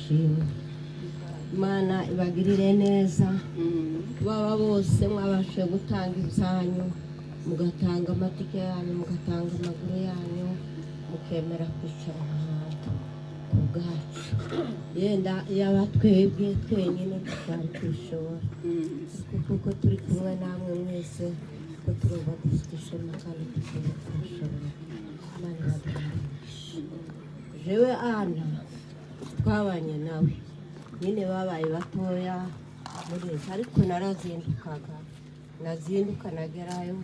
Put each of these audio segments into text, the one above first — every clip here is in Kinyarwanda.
ishimwe. Imana ibagirire neza, baba bose mwabashe gutanga ibyanyu, mugatanga amatike yanyu, mugatanga amaguru yanyu, mukemera kwicara ahantu ku bwacu. Yenda yaba twebwe twenyine twari kwishora, kuko turi kumwe namwe mwese, ko turumva dufite ishema kandi dukunda kubishobora. Imana ibaduharishe. Jewe Ana twabanye nawe nyine babaye batoya muri leta, ariko nazinduka nagerayo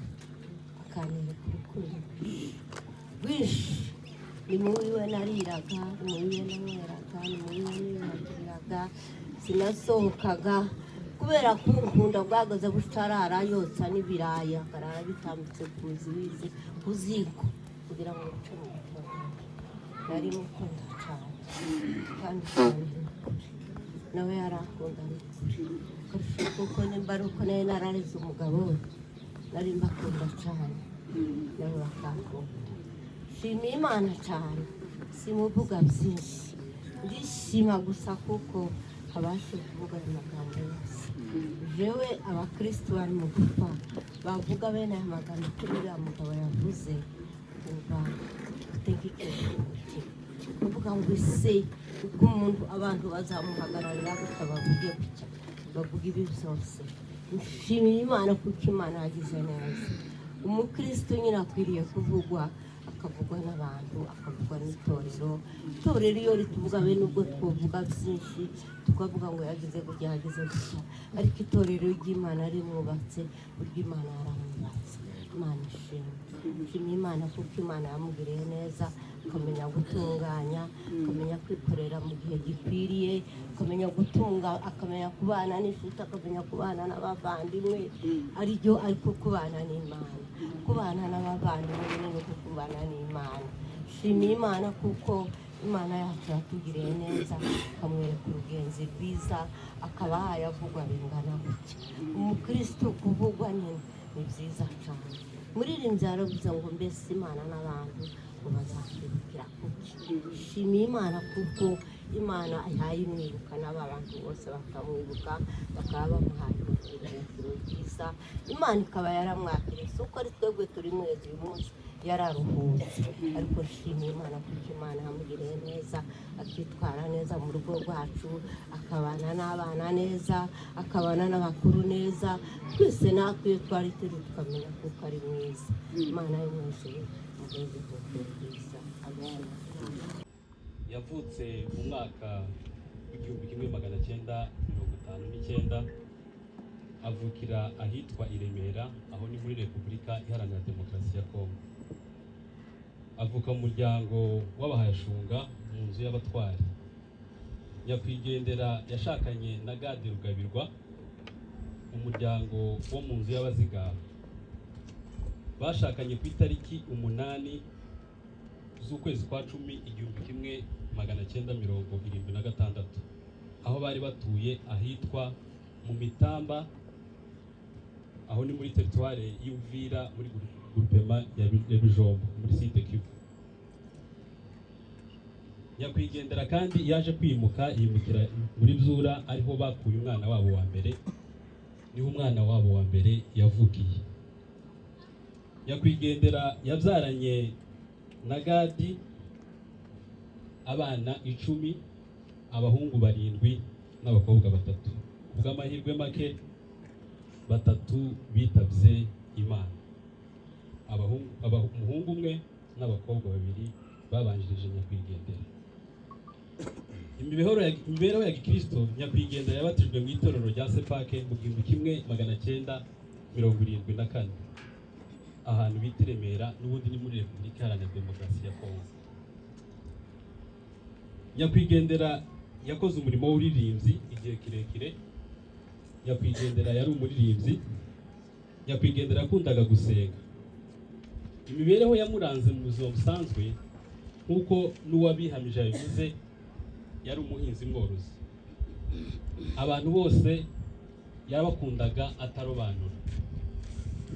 akanyereka urukundo rwinshi. Ni muri we nariraga, ni muri we nanyweraga, ni muri we niyuhagiriraga, sinasohokaga kubera ko urukundo bwagaze butarara yotsa n'ibirayi akarara bitambitse ku ziko kugira ngo bice mu gitondo. Nari mukunda cyane kandi nawe yarakunda kuko nimba ari uko nawe nararize umugabo we, nari mbakunda cyane nawe bakakunda. Nshimiye Imana cyane, simuvuga byinshi, ndishima gusa kuko habashe kuvuga ayo magambo yose. Jewe abakristo bari mu gupfa bavuga bene aya magambo kuri uriya mugabo yavuze, umva utegekesha umutima kuvuga ngo ese uko umuntu abantu bazamuhagararira gusa bavuge gutya, bavuga ibi byose. Nshimiye Imana kuko Imana yagize neza. Umukristo nyine akwiriye kuvugwa, akavugwa n'abantu, akavugwa n'itorero. Itorero iyo rituvuga bene ubwo twavuga byinshi, tukavuga ngo yagize gutya yagize gutya, ariko itorero ry'Imana rimwubatse, ry'Imana yaramwubatse. Imana ishimwe. Nshimiye Imana kuko Imana yamugiriye neza, akamenya gutunganya, akamenya kwikorera mu gihe gikwiriye, akamenya gutunga, akamenya kubana n'inshuti, akamenya kubana n'abavandimwe, aribyo ariko kubana n'Imana. Kubana n'abavandimwe ni kubana n'Imana. Nshimiye Imana kuko Imana yacu yatugiriye neza, akamwereka urugenzi rwiza, akaba yavugwa bingana gutya. Umukristo kuvugwa ni byiza cyane. Muririmbyi yaravuze ngo mbese Imana n'abantu ngo bazakwibukira kuki. Nshimiye Imana kuko Imana yayimwibuka n'aba bantu bose bakamwibuka, bakaba bamuhaye urugero rwiza. Imana ikaba yaramwakiriye, si uko ari twebwe turi mwezi uyu munsi yararuhutse, ariko nshimiye Imana kuko Imana yamugiriye neza, akitwara neza mu rugo rwacu, akabana n'abana neza, akabana n'abakuru neza, twese natwe iyo twari turi tukamenya kuko ari mwiza. Imana y'umwijuru mugeze kuko bwiza. Amen. Yavutse mu mwaka w'1959, avukira ahitwa i Remera, aho ni muri Repubulika Iharanira Demokarasi ya Kongo. Avuka mu muryango w'abahashunga mu nzu y'abatwari. Nyakwigendera yashakanye na Gade Rugabirwa, umuryango wo mu nzu y'abazigaba. Bashakanye ku itariki 8 z'ukwezi kwa 10 1976, aho bari batuye ahitwa mu Mitamba, aho ni muri teritware y'Uvira muri groupema ya Bijombo muri site Kivu. Nyakwigendera kandi yaje kwimuka yimukira muri Byura, ariho bakuye umwana wabo wa mbere, niho umwana wabo wa mbere yavukiye. Nyakwigendera yabyaranye na Gadi abana 10, abahungu 7 n'abakobwa 3. Kubw'amahirwe make 3 bitavye Imana, umuhungu umwe n'abakobwa 2 babanjirije Nyakwigendera. Imibereho ya Gikristo, Nyakwigendera yabatijwe mu itorero rya Sepake mu 1974, ahantu bita Remera, n'ubundi ni muri Repubulika Iharanira Demokarasi ya Kongo. Nyakwigendera yakoze umurimo w'uririmbyi igihe kirekire. Nyakwigendera yari umuririmbyi. Nyakwigendera yakundaga gusenga. Imibereho yamuranze mu buzima busanzwe, nk'uko n'uwabihamije yabivuze, yari umuhinzi mworozi. Abantu bose yabakundaga atarobanura.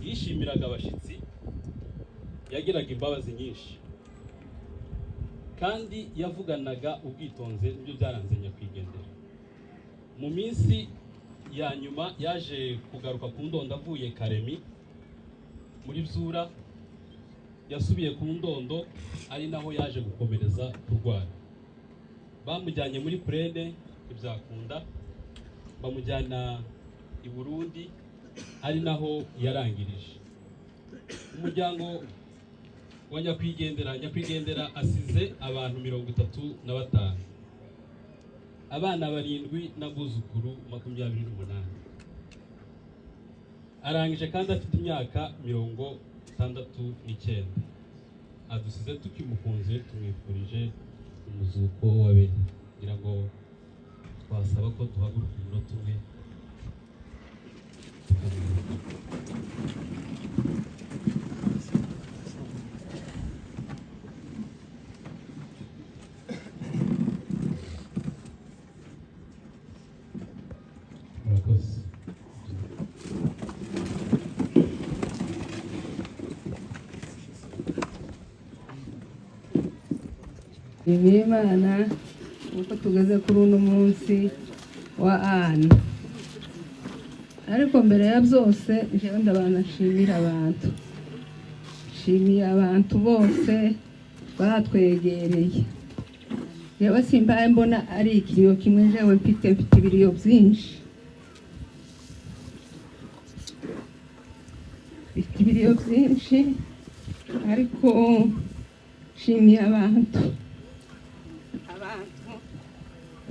Yishimiraga abashitsi, yagiraga imbabazi nyinshi. kandi yavuganaga ubwitonze nibyo byaranze nyakwigendera. Mu minsi ya nyuma yaje kugaruka ku Ndondo avuye Karemi muri Byura, yasubiye ku Ndondo ari naho yaje gukomereza kurwara. Bamujyanye muri Prene ibyakunda, bamujyana i Burundi ari naho yarangirije. Umuryango wa nyakwigendera asize abantu 35, abana 7 n'abuzukuru 28. Arangije kandi afite imyaka 69. Adusize tukimukunze, tumwifurije umuzuko wa bene. Ngira ngo twasaba ko tuhaguruka umunota umwe. Imana uko tugeze kuri uno munsi wa Ana. Ariko mbere ya byose jewe ndabanashimira abantu. Shimiye abantu bose batwegereye. Yewe simbaye mbona ari ikiriyo kimwe, jewe mfite ibiriyo byinshi. Ibiriyo byinshi ariko shimiye abantu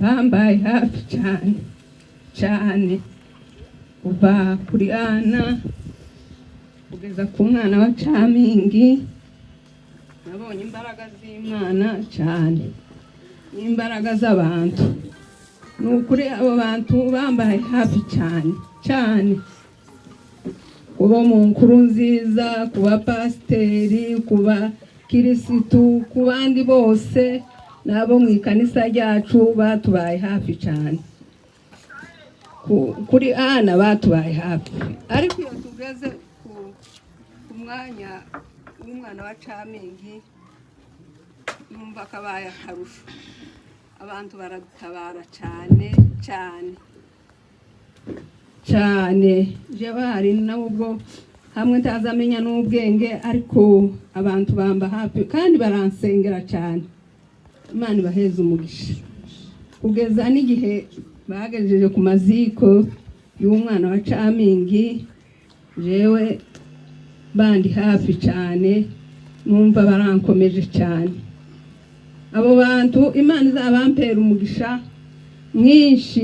bambaye hafi cyane kuva kuri Ana kugeza ku mwana wa Camingi. Nabonye imbaraga z'Imana cyane n'imbaraga z'abantu. Nukuri abo bantu bambaye hafi cyane kuba mu nkuru nziza, kuba pasiteri, kuba kirisitu, ku bandi bose nabo mu ikanisa ryacu batubaye hafi cyane. Kuri Ana batubaye hafi, ariko iyo tugeze ku mwanya w'umwana wa Camingi numva kabaye akarusho. Abantu baradutabara cyane. Je bari nabwo hamwe ntazamenya n'ubwenge, ariko abantu bamba hafi kandi baransengera cyane. Imana ibaheze umugisha. Kugeza n'igihe bagejeje ku maziko y'umwana wa Camingi, jewe bandi hafi cyane, numva barankomeje cyane. Abo bantu Imana izabampera umugisha mwinshi.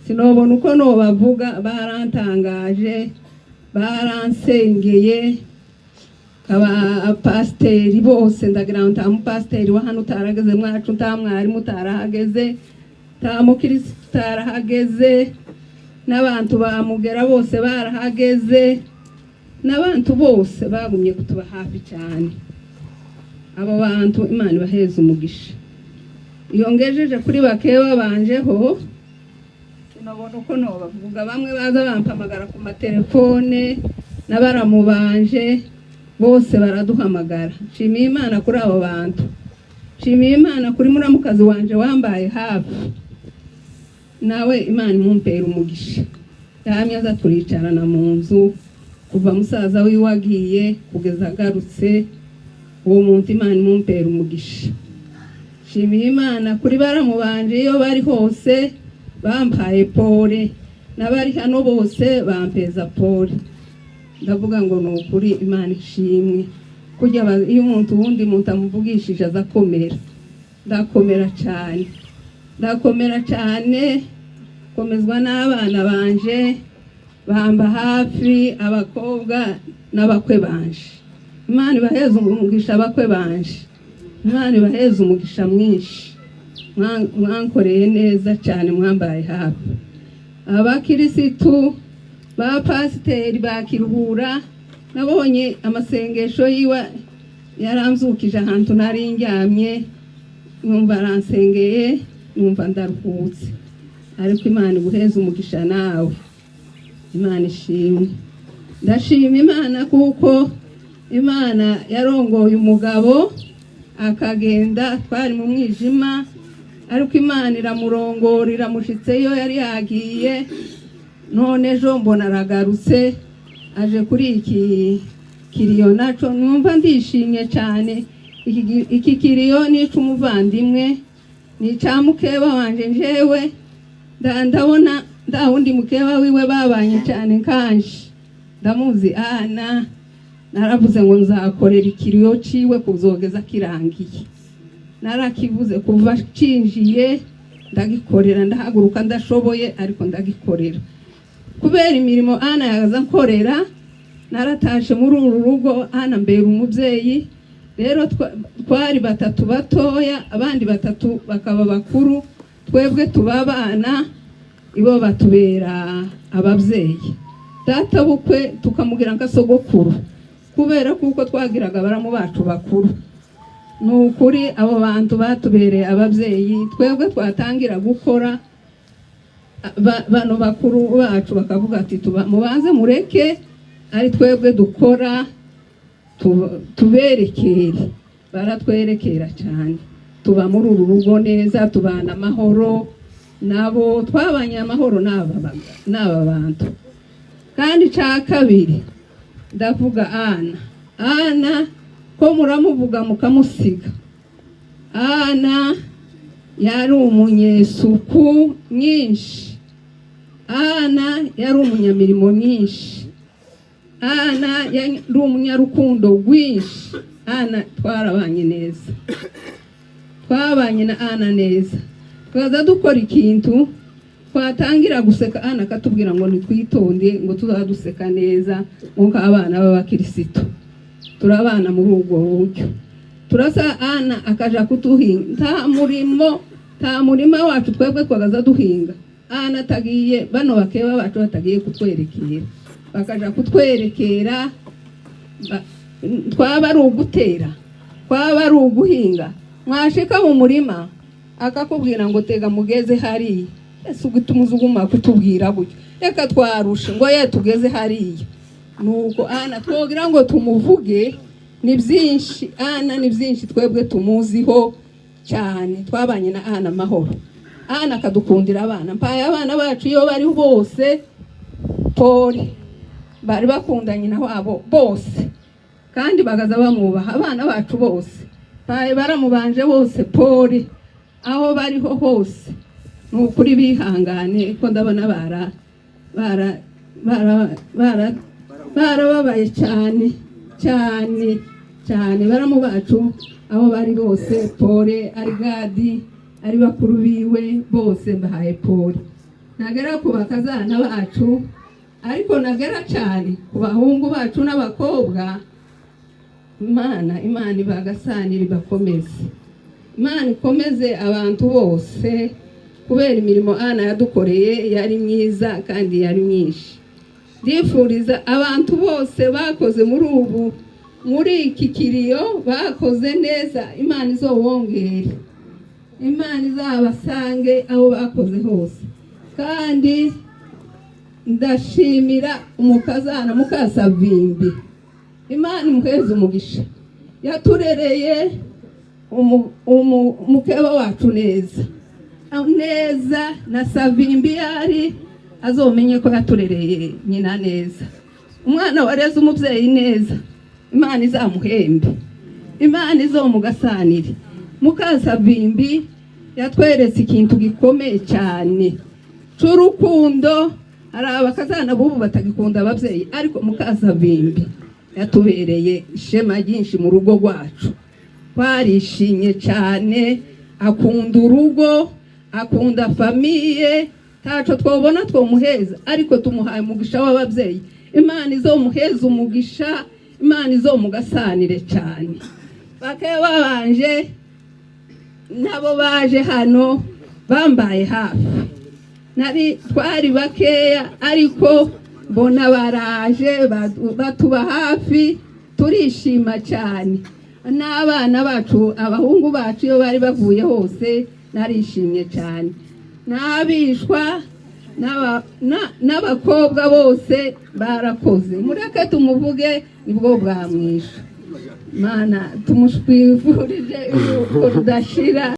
Sinobona uko nobavuga, barantangaje, baransengeye. Pasiteri bose ndagira ngo pasiteri wa hano utarageze mwacu, mwarimu utarahageze, mukirisitu utarahageze, n'abantu bamugera bose barahageze, n'abantu bose bagumye kutuba hafi cyane. Abo bantu Imana ibaheze umugisha. Iyo ngejeje kuri bakeya banjeho, sinabona uko nobavuga. Bamwe baza bampamagara ku matelefone n'abaramubanje bose baraduhamagara. Nshimiye Imana kuri abo bantu. Nshimiye Imana kuri muramukazi wanje wambaye hafi. Nawe Imana imumpera umugisha. Yamye aza turicarana mu nzu kuva musaza wiwe wagiye kugeza agarutse. Uwo muntu Imana imumpera umugisha. Nshimiye Imana kuri baramubanje iyo bari hose bampaye pole, n'abari hano bose bampeza pole. Ndavuga ngo nukuri Imana ishimwe. Kujya iyo umuntu wundi muntu amuvugishije azakomera. Ndakomera cyane. Komezwa n'abana banje bamba hafi, abakobwa n'abakwe banje. Imana ibaheze umugisha abakwe banje. Imana ibaheze umugisha mwinshi. Mwankoreye neza cyane, mwambaye hafi. Abakirisitu ba pasiteri bakiruhura, nabonye amasengesho yiwe yaranzukije ahantu nari ndyamye, numva aransengeye, numva ndaruhutse. Ariko Imana iguheze umugisha nawe. Imana ishimwe. Ndashima Imana kuko Imana yarongoye umugabo akagenda, twari mu mwijima, ariko Imana iramurongora iramushitseyo yari yagiye. None ejo mbona aragarutse aje kuri iki kiriyo, naco numva ndishimye cyane. Iki kiriyo ni cy'umuvandimwe, ni cya mukeba wanje njewe, ndabona ndawundi mukeba wiwe babanye cyane kanje, ndamuzi Ana. Naravuze ngo nzakorera ikiriyo ciwe kuzogeza kirangiye, narakivuze kuva cinjiye ndagikorera, ndahaguruka ndashoboye ariko ndagikorera kubera imirimo Ana yaza nkorera. Naratashe muri uru rugo, Ana mbera umubyeyi. Rero twari batatu batoya, abandi batatu bakaba bakuru, twebwe tubabana, ibo batubera ababyeyi. Data bukwe tukamugira nk'asogokuru kubera kuko twagiraga baramu bacu bakuru. Nukuri abo bantu batubereye ababyeyi. Twebwe twatangira gukora, bano bakuru bacu bakavuga ati mubanze mureke ari twebwe dukora tuberekere. Baratwerekera cyane, tuba muri uru rugo neza, tubana amahoro nabo, twabanye amahoro n'aba bantu. Kandi cya kabiri ndavuga Ana ko muramuvuga mukamusiga. Ana yari umunyesuku nyinshi, Ana yari umunyamirimo myinshi, Ana yari umunyarukundo rwinshi. Ana twarabanye neza, twabanye na Ana neza. Twaza dukora ikintu, twatangira guseka Ana akatubwira ngo nitwitonde, ngo tuzaduseka neza nk'uko abana b'abakirisitu. Turabana muri ubwo buryo. Turasa Ana akaja kutuhinga, nta murima wacu twebwe twagaza duhinga. Ana atagiye, bano bakeba bacu batagiye kutwerekera, bakaja kutwerekera. Twaba ari ugutera, twaba ari uguhinga, mwashika mu murima akakubwira ngo tega mugeze hariya. Ese ugitumuza uguma kutubwira gutyo, reka twarushe ngo ye tugeze hariya. Nuko Ana twogira ngo tumuvuge, ni byinshi Ana, ni byinshi twebwe tumuziho cyane. Twabanye na Ana amahoro. Ana akadukundira abana, mpaye abana bacu iyo bari bose pole, bari bakundanye na wabo bose, kandi bagaza bamubaha abana bacu bose. Mpaye baramubanje bose pole, aho bariho hose. Nukuri bihangane ko ndabona barababaye cyane cyane cyane. Baramu bacu aho bari bose pole, ari Gadi, ari bakuru biwe bose mbahaye pole. Nagera ku bakazana bacu, ariko nagera cyane ku bahungu bacu n'abakobwa. Imana ibagasanire bakomeze, Imana ikomeze abantu bose, kubera imirimo Ana yadukoreye yari myiza kandi yari myinshi. Ndifuriza abantu bose bakoze muri iki kiriyo, bakoze neza. Imana izobongere, Imana izabasange aho bakoze hose. Kandi ndashimira umukazana Mukasavimbi, Imana imuheze umugisha. Yaturereye umukeba wacu neza na Savimbi yari azomenye ko yaturereye nyina neza. Umwana wareze umubyeyi neza, Imana izamuhembe, Imana izomugasanire. Mukasavimbi yatweretse ikintu gikomeye cyane cy'urukundo. Hari abakazana bubu batagikunda ababyeyi, ariko Mukasavimbi yatubereye ishema ryinshi mu rugo rwacu. Twarishimye cyane, akunda urugo, akunda famiye. Taco twobona twomuheza, ariko tumuhaye umugisha w'ababyeyi. Imana izomuheza umugisha, Imana izomugasanire cyane. Bakeba banje nabo baje hano bambaye hafi, twari bakeya ariko mbona baraje batuba hafi, turishima cyane. N'abana bacu, abahungu bacu iyo bari bavuye hose narishimye cyane. N'abishwa n'abakobwa bose barakoze. Mureke tumuvuge nibwo bwamwisha. mana tumushwifurije uruko rudashira